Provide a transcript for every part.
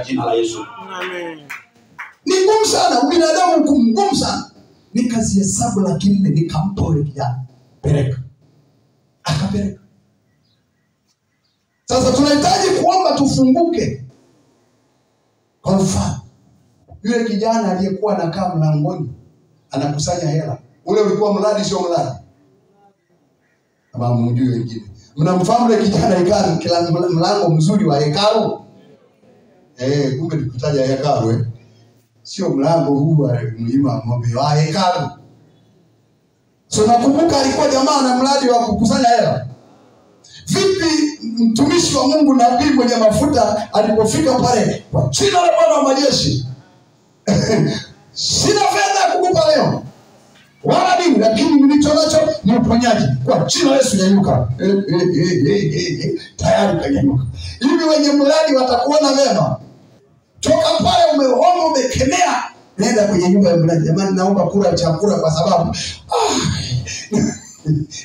katika jina la Yesu. Amen. Ni ngumu sana, binadamu ngumu sana. Nikazihesabu laki 4 nikampa yule kijana. Peleka. Akapeleka. Sasa tunahitaji kuomba tufunguke. Kwa mfano, yule kijana aliyekuwa anakaa mlangoni anakusanya hela. Ule ulikuwa mradi sio mradi? Kama mjui wengine. Mnamfahamu yule kijana ikaa kila mlango mzuri wa hekalu? Kumbe tukutaja hekalu sio mlango huu wa mlima ng'ombe wa hekalu. So nakumbuka alikuwa jamaa na mradi wa kukusanya hela. Vipi mtumishi wa Mungu nabii mwenye mafuta alipofika pale, kwa jina la Bwana wa majeshi sina fedha kukupa leo wala nini, lakini nilicho nacho ni uponyaji. Kwa jina la Yesu nyanyuka. Tayari kanyanyuka. Hivi wenye mradi watakuona vema. Toka pale umeomba, umekemea, nenda kwenye nyumba ya mradi. Jamani, naomba kula chakula kwa sababu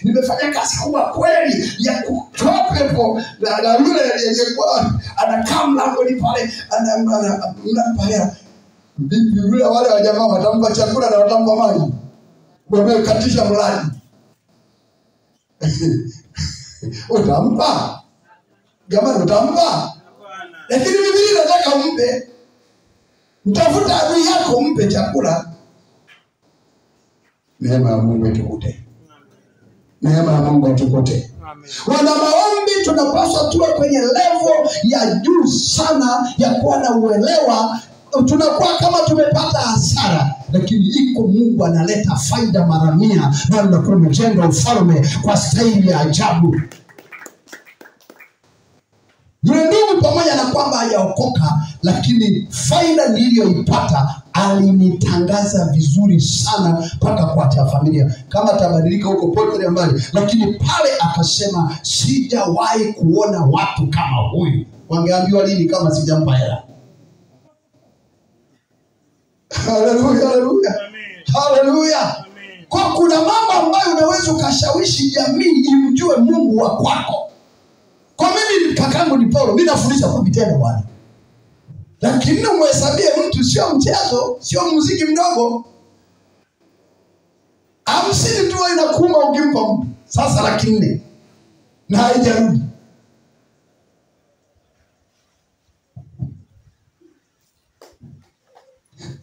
nimefanya kazi kubwa kweli ya kutoa pepo na yule aliyekuwa anakaa mlangoni pale anampa hela. Vipi yule wale wa jamaa watampa chakula na watampa maji? Wamekatisha mradi. Utampa? Jamani, utampa? Lakini Biblia inataka umpe. Mtafuta adui yako umpe chakula. Neema ya Mungu itukute. Neema ya Mungu itukute. Wana maombi tunapaswa tuwe kwenye level ya juu sana ya kuwa na uelewa. Tunakuwa kama tumepata hasara, lakini iko Mungu analeta faida mara 100 na unakuwa umejenga ufalme kwa staili ya ajabu. Yule ndugu pamoja na kwamba hajaokoka, lakini faida niliyoipata alinitangaza vizuri sana mpaka kwa familia. Kama tabadilika huko pote mbali, lakini pale akasema sijawahi kuona watu kama huyu. Wangeambiwa lini kama sijampa hela? Haleluya, haleluya. Haleluya. Kwa kuna mambo ambayo unaweza ukashawishi jamii imjue Mungu wa kwako. Kwa mimi kakangu ni Paulo, mimi nafundisha kwa vitendo bwana. Lakini umhesabie mtu sio mchezo, sio muziki mdogo. 50 tu inakuuma ukimpa mtu. Sasa laki 4 na haijarudi.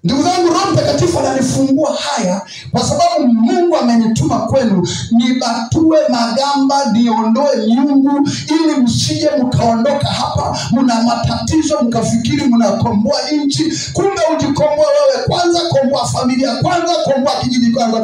Ndugu zangu, Roho Mtakatifu ananifungua haya kwa sababu Mungu amenituma kwenu nibatue magamba, niondoe miungu, ili msije mkaondoka hapa mna matatizo mkafikiri mnakomboa nchi. Kumbe ujikomboa wewe kwanza, komboa familia kwanza, komboa kijiji kwanza,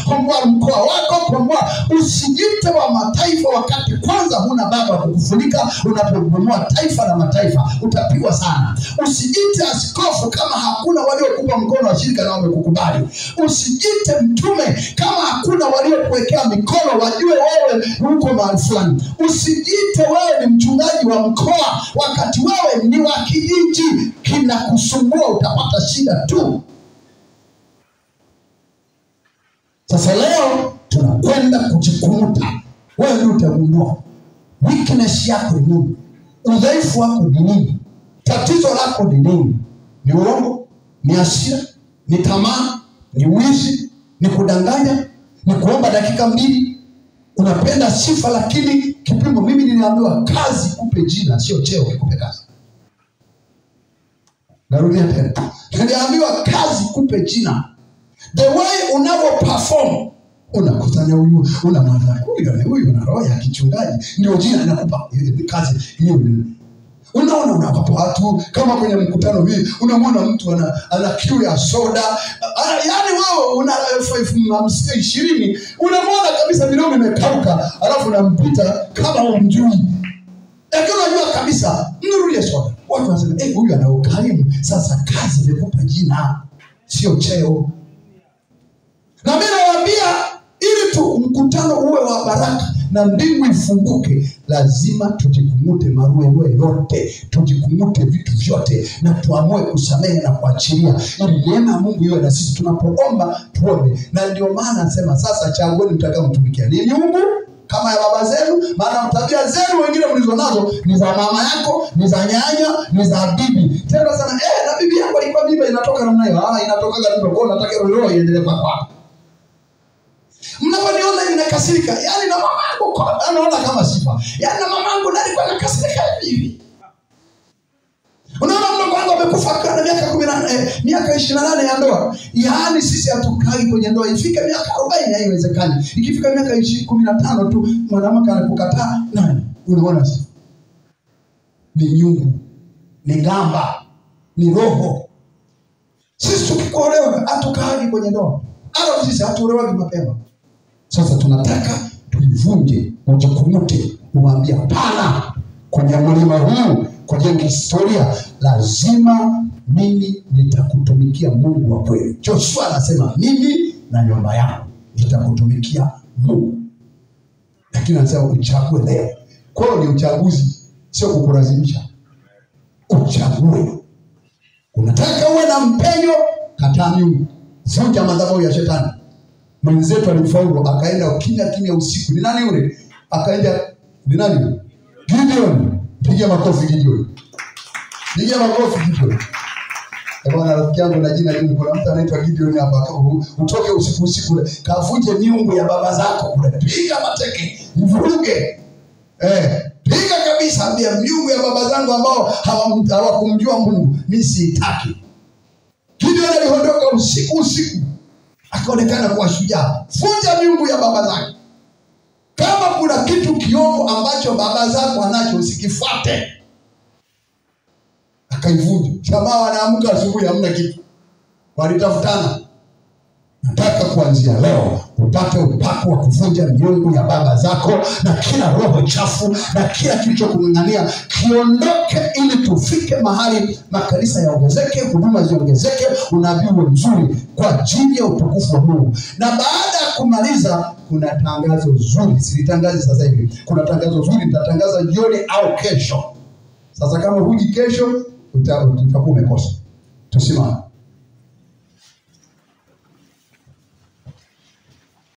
komboa mkoa wako, komboa. Usijite wa mataifa wakati kwanza huna baba kukufunika. Unapobomoa taifa na mataifa utapigwa sana. Usijite askofu kama hakuna waliokupa mkono wa shirika na wamekukubali. Usijite mtume kama hakuna waliokuwekea mikono wajue wewe uko mahali fulani. Usijite wewe ni mchungaji wa mkoa wakati wewe ni wa kijiji. Kinakusumbua, utapata shida tu. Sasa leo tunakwenda kujikumuta. Wewe utagundua weakness yako ni nini, udhaifu wako ni nini, tatizo lako ni nini. Ni uongo, ni hasira, ni tamaa, ni wizi, ni kudanganya, ni kuomba dakika 2. Unapenda sifa lakini kipimo. Mimi niliambiwa kazi kupe jina, sio cheo kikupe kazi. Narudia tena. Niliambiwa kazi kupe jina. The way unavyo perform, unakusanya huyu, unamwona huyu na roho ya kichungaji, ndio jina linakupa kazi hiyo. Unaona unapapa watu kama kwenye mkutano hii, unamwona mtu ana kiu ya soda, yaani wewe una 20, unamwona kabisa midomo imekauka, alafu unampita kama umjui. Lakini unajua kabisa nirudie soda. Watu wanasema huyu ana ukarimu. Sasa kazi imekupa jina, sio cheo. Na mimi nawaambia ili tu mkutano uwe wa baraka na mbingu ifunguke, lazima tujikungute maruwe yote, tujikungute vitu vyote, na tuamue kusamehe na kuachilia, ili neema ya Mungu iwe na sisi tunapoomba tuombe. Na ndio maana nasema sasa chagueni mtakao mtumikia, ni Mungu kama ya baba zenu, maana tabia zenu wengine mlizo nazo ni za mama yako, ni za nyanya, ni za bibi. Tena sana na bibi yako ilikuwa mimba inatoka namna hiyo. Inatoka mimba, kwa nataka roho iendelee kwa. Mnaponiona ninakasirika, yani na mama yangu anaona kama sifa. Yani na mama yangu alikuwa anakasirika hivi. Unaona mdogo wangu amekufa kana miaka 18, miaka 28 ya ndoa. Yaani sisi hatukai kwenye ndoa. Ifike miaka 40 haiwezekani. Ikifika miaka 15 tu mwanamke anakukataa, nani? Unaona sisi? Ni nyungu, ni ngamba, ni roho. Sisi tukikolewa hatukai kwenye ndoa. Hata sisi hatuolewa mapema. Sasa tunataka tuivunje, ujikumute, umwambie hapana, kwenye mlima huu kujenga historia lazima mimi nitakutumikia Mungu wa kweli. Joshua anasema mimi na nyumba yangu nitakutumikia Mungu. Lakini anasema uchague leo. Kwa hiyo ni uchaguzi, sio kukulazimisha. Uchague. Unataka uwe na mpenyo, kataa miungu. Vunja madhabahu ya shetani. Mwenzetu alifaulu akaenda kimya usiku. Ni nani yule? Akaenda ni nani? Gideon. Piga makofi Gideon. Piga makofi Gideon. Bwana rafiki yangu na jina hili kuna mtu anaitwa Gideon hapa. Utoke usiku kavunje miungu ya baba zako kule. Piga mateke, mvuruge. Piga kabisa, ambia miungu ya baba zangu ambao hawakumjua Mungu mimi sitaki. Gideon aliondoka usiku. Akaonekana kuwa shujaa. Vunja miungu ya baba zako. Kama kuna kitu kiovu ambacho baba zako anacho usikifuate. Akaivunja. Jamaa wanaamka asubuhi hamna kitu. Walitafutana. Nataka kuanzia leo upate upako wa kuvunja miungu ya baba zako na kila roho chafu na kila kilichokung'ang'ania kiondoke, ili tufike mahali makanisa yaongezeke, huduma ziongezeke, unabii uwe mzuri kwa ajili ya utukufu wa Mungu. Na baada ya kumaliza kuna tangazo zuri. Silitangazi sasa hivi. Kuna tangazo zuri nitatangaza jioni au kesho. Sasa kama huji kesho utakuwa umekosa. Tusimame.